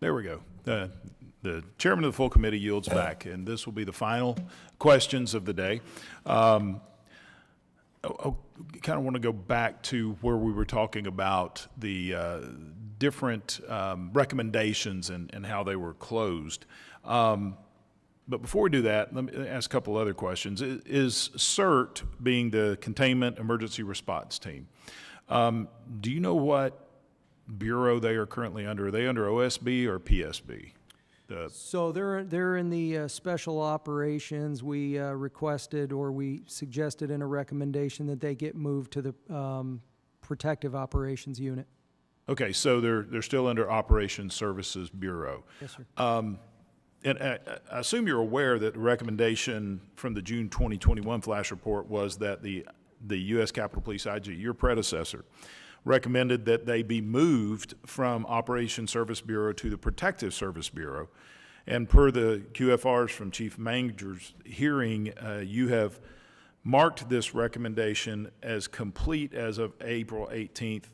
There we go. The chairman of the full committee yields back, and this will be the final questions of the day. I kind of want to go back to where we were talking about the different recommendations and how they were closed. But before we do that, let me ask a couple other questions. Is CERT being the Containment Emergency Response Team? Do you know what bureau they are currently under? Are they under OSB or PSB? So they're in the special operations. We requested, or we suggested in a recommendation, that they get moved to the protective operations unit. Okay, so they're still under Operations Services Bureau. Yes, sir. And I assume you're aware that the recommendation from the June 2021 flash report was that the U.S. Capitol Police IG, your predecessor, recommended that they be moved from Operations Service Bureau to the Protective Service Bureau. And per the QFRs from Chief Manger's hearing, you have marked this recommendation as complete as of April 18th,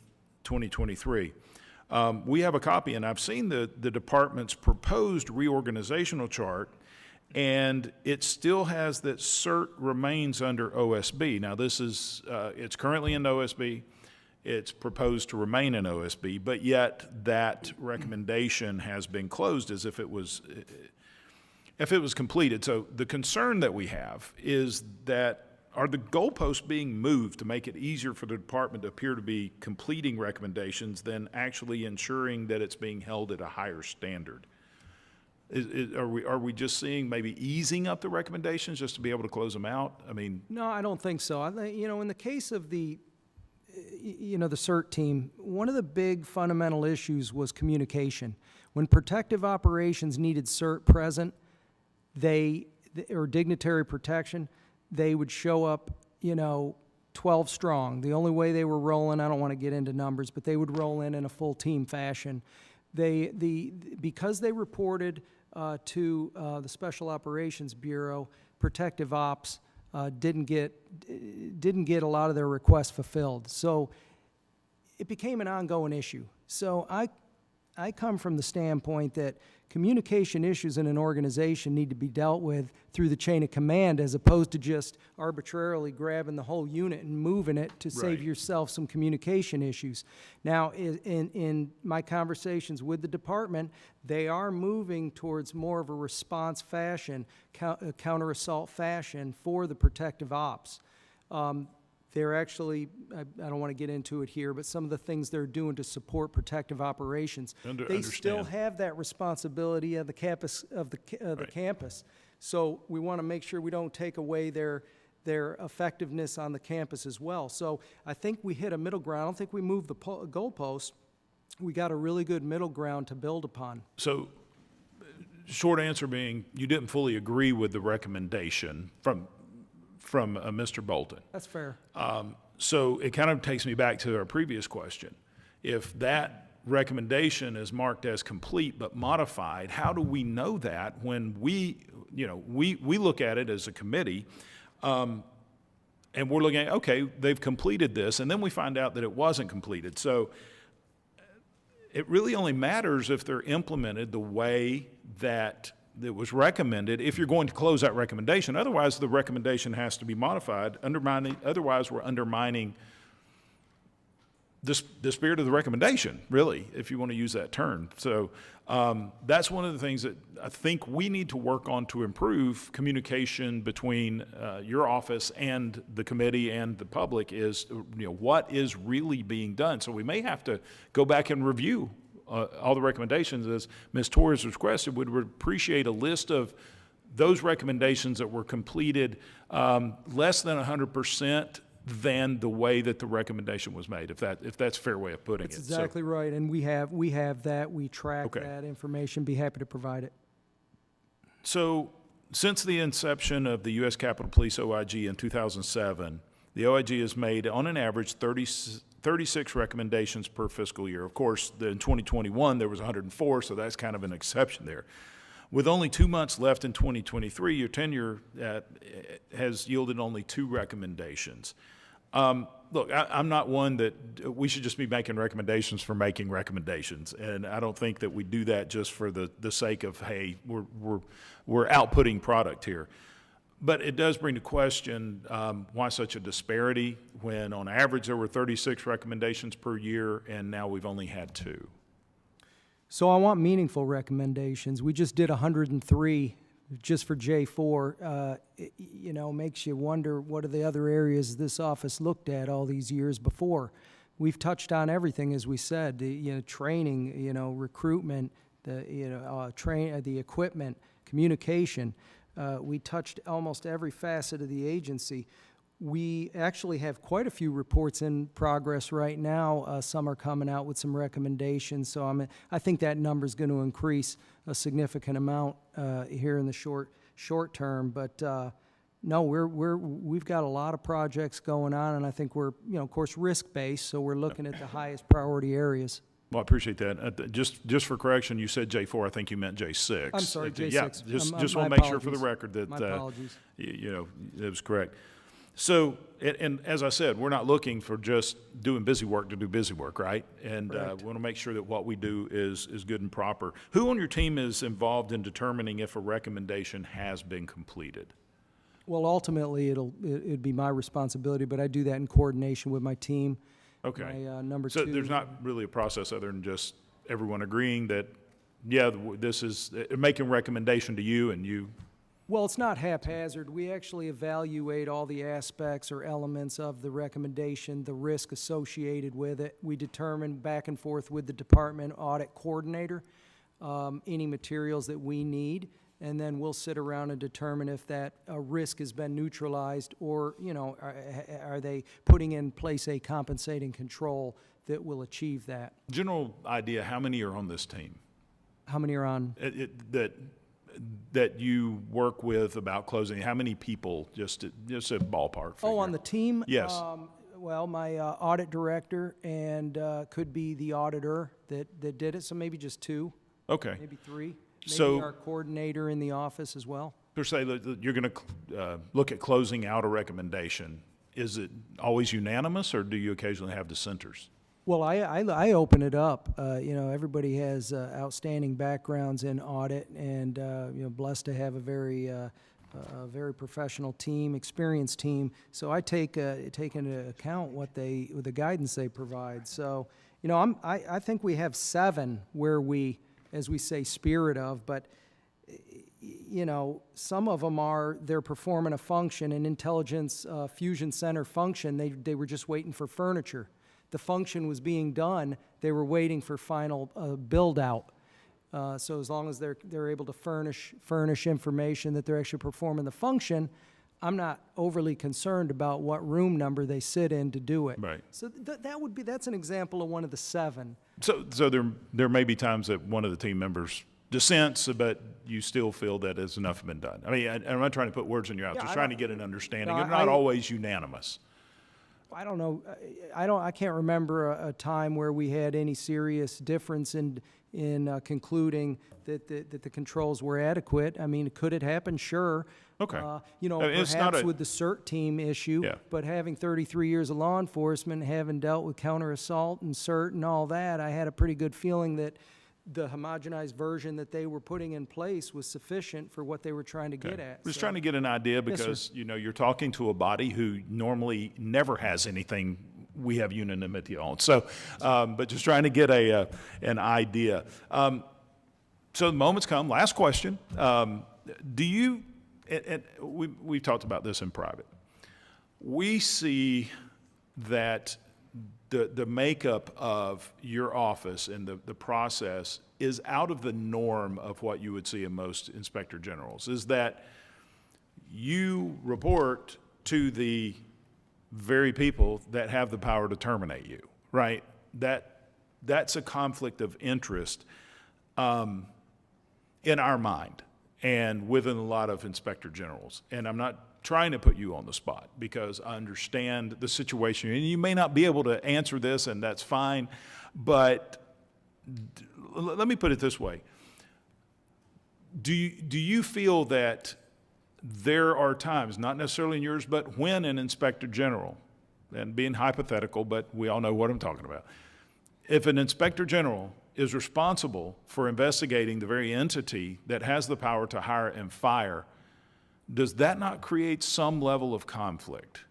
2023. We have a copy, and I've seen the department's proposed reorganizational chart, and it still has that CERT remains under OSB. Now, this is, it's currently in OSB. It's proposed to remain in OSB, but yet that recommendation has been closed as if it was completed. So the concern that we have is that, are the goalposts being moved to make it easier for the department to appear to be completing recommendations than actually ensuring that it's being held at a higher standard? Are we just seeing maybe easing up the recommendations just to be able to close them out? I mean, No, I don't think so. I think, in the case of the CERT team, one of the big fundamental issues was communication. When protective operations needed CERT present, or dignitary protection, they would show up, 12 strong. The only way they were rolling, I don't want to get into numbers, but they would roll in a full team fashion. Because they reported to the Special Operations Bureau, protective ops didn't get a lot of their requests fulfilled. So it became an ongoing issue. So I come from the standpoint that communication issues in an organization need to be dealt with through the chain of command, as opposed to just arbitrarily grabbing the whole unit and moving it to save yourself some communication issues. Now, in my conversations with the department, they are moving towards more of a response fashion, counter-assault fashion for the protective ops. They're actually, I don't want to get into it here, but some of the things they're doing to support protective operations, they still have that responsibility of the campus, campus. So we want to make sure we don't take away their effectiveness on the campus as well. So I think we hit a middle ground. I don't think we moved the goalpost. We got a really good middle ground to build upon. So short answer being, you didn't fully agree with the recommendation from Mr. Bolton. That's fair. So it kind of takes me back to our previous question. If that recommendation is marked as complete but modified, how do we know that when we look at it as a committee, and we're looking at, okay, they've completed this, and then we find out that it wasn't completed. So it really only matters if they're implemented the way that was recommended, if you're going to close that recommendation. Otherwise, the recommendation has to be modified. Otherwise, we're undermining the spirit of the recommendation, really, if you want to use that term. So that's one of the things that I think we need to work on to improve communication between your office and the committee and the public, is what is really being done. So we may have to go back and review all the recommendations as Ms. Torres requested. Would appreciate a list of those recommendations that were completed less than 100% than the way that the recommendation was made, if that's a fair way of putting it. That's exactly right, and we have that. We track that information. Be happy to provide it. So since the inception of the U.S. Capitol Police OIG in 2007, the OIG has made, on an average, 36 recommendations per fiscal year. Of course, in 2021, there was 104, so that's kind of an exception there. With only 2 months left in 2023, your tenure has yielded only 2 recommendations. Look, I'm not one that we should just be making recommendations for making recommendations, and I don't think that we do that just for the sake of, hey, we're outputting product here. But it does bring to question why such a disparity when on average there were 36 recommendations per year and now we've only had 2. So I want meaningful recommendations. We just did 103 just for J4. You know, makes you wonder what are the other areas this office looked at all these years before. We've touched on everything, as we said, training, recruitment, the equipment, communication. We touched almost every facet of the agency. We actually have quite a few reports in progress right now. Some are coming out with some recommendations, so I think that number is going to increase a significant amount here in the short term. But no, we've got a lot of projects going on, and I think we're of course risk-based, so we're looking at the highest priority areas. Well, I appreciate that. Just for correction, you said J4. I think you meant J6. I'm sorry, J6. Yeah, just want to make sure for the record that my apologies. It was correct. So, and as I said, we're not looking for just doing busy work to do busy work, right? And we want to make sure that what we do is good and proper. Who on your team is involved in determining if a recommendation has been completed? Well, ultimately, it'd be my responsibility, but I do that in coordination with my team. Okay. My, number so two. There's not really a process other than just everyone agreeing that, yeah, this is making a recommendation to you and you. Well, it's not haphazard. We actually evaluate all the aspects or elements of the recommendation, the risk associated with it. We determine back and forth with the department audit coordinator any materials that we need, and then we'll sit around and determine if that risk has been neutralized or, are they putting in place a compensating control that will achieve that. General idea, how many are on this team? How many are on? That you work with about closing, how many people, just a ballpark figure? Oh, on the team? Yes. Well, my audit director and could be the auditor that did it, so maybe just 2. Okay. Maybe 3. Maybe So, our coordinator in the office as well. per se, you're going to look at closing out a recommendation. Is it always unanimous, or do you occasionally have dissenters? Well, I open it up. Everybody has outstanding backgrounds in audit, and blessed to have a very professional team, experienced team. So I take into account the guidance they provide. So I think we have 7 where we, as we say, spirit of, but some of them they're performing a function, an intelligence fusion center function. They were just waiting for furniture. The function was being done. They were waiting for final build out. So as long as they're able to furnish information that they're actually performing the function, I'm not overly concerned about what room number they sit in to do it. Right. So that's an example of one of the 7. So there may be times that one of the team members dissents, but you still feel that has enough been done. I mean, I'm not trying to put words in your mouth. Yeah, Just trying to get an understanding. No, They're not always unanimous. I don't know. I can't remember a time where we had any serious difference in concluding that the controls were adequate. I mean, could it happen? Sure. Okay. Perhaps with the CERT team issue, Yeah. but having 33 years of law enforcement, having dealt with counter assault and CERT and all that, I had a pretty good feeling that the homogenized version that they were putting in place was sufficient for what they were trying to get at. Just trying to get an idea because, you're talking to a body who normally never has anything we have unanimity on. So, but just trying to get an idea. So the moment's come. Last question. Do you, and we've talked about this in private. We see that the makeup of your office and the process is out of the norm of what you would see in most inspector generals, is that you report to the very people that have the power to terminate you, right? That's a conflict of interest in our mind and within a lot of inspector generals. And I'm not trying to put you on the spot because I understand the situation. And you may not be able to answer this, and that's fine. But let me put it this way. Do you feel that there are times, not necessarily in yours, but when an inspector general and being hypothetical, but we all know what I'm talking about. If an inspector general is responsible for investigating the very entity that has the power to hire and fire, does that not create some level of conflict?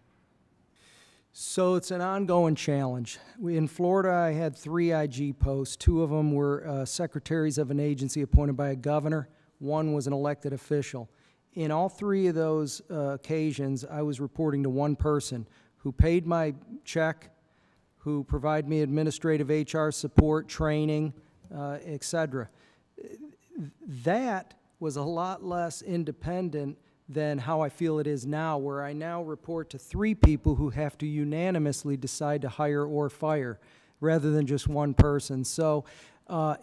So it's an ongoing challenge. In Florida, I had 3 IG posts. 2 of them were secretaries of an agency appointed by a governor. 1 was an elected official. In all 3 of those occasions, I was reporting to 1 person who paid my check, who provided me administrative HR support, training, et cetera. That was a lot less independent than how I feel it is now, where I now report to 3 people who have to unanimously decide to hire or fire, rather than just 1 person. So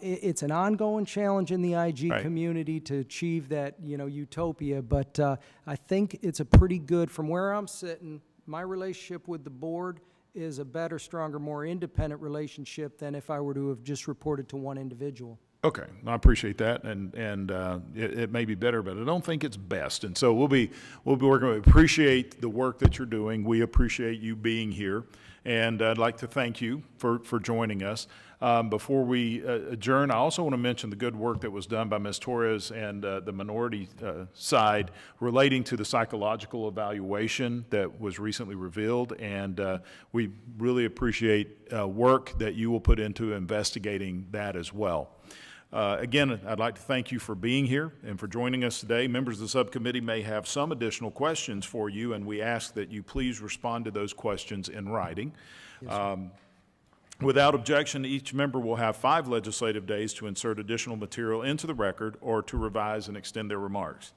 it's an ongoing challenge in the IG Right. community to achieve that, utopia, but I think it's a pretty good, from where I'm sitting, my relationship with the board is a better, stronger, more independent relationship than if I were to have just reported to 1 individual. Okay, I appreciate that, and it may be better, but I don't think it's best. And so we'll be working. We appreciate the work that you're doing. We appreciate you being here, and I'd like to thank you for joining us. Before we adjourn, I also want to mention the good work that was done by Ms. Torres and the minority side relating to the psychological evaluation that was recently revealed, and we really appreciate work that you will put into investigating that as well. Again, I'd like to thank you for being here and for joining us today. Members of the subcommittee may have some additional questions for you, and we ask that you please respond to those questions in writing. Without objection, each member will have 5 legislative days to insert additional material into the record or to revise and extend their remarks.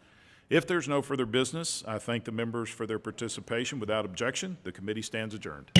If there's no further business, I thank the members for their participation. Without objection, the committee stands adjourned.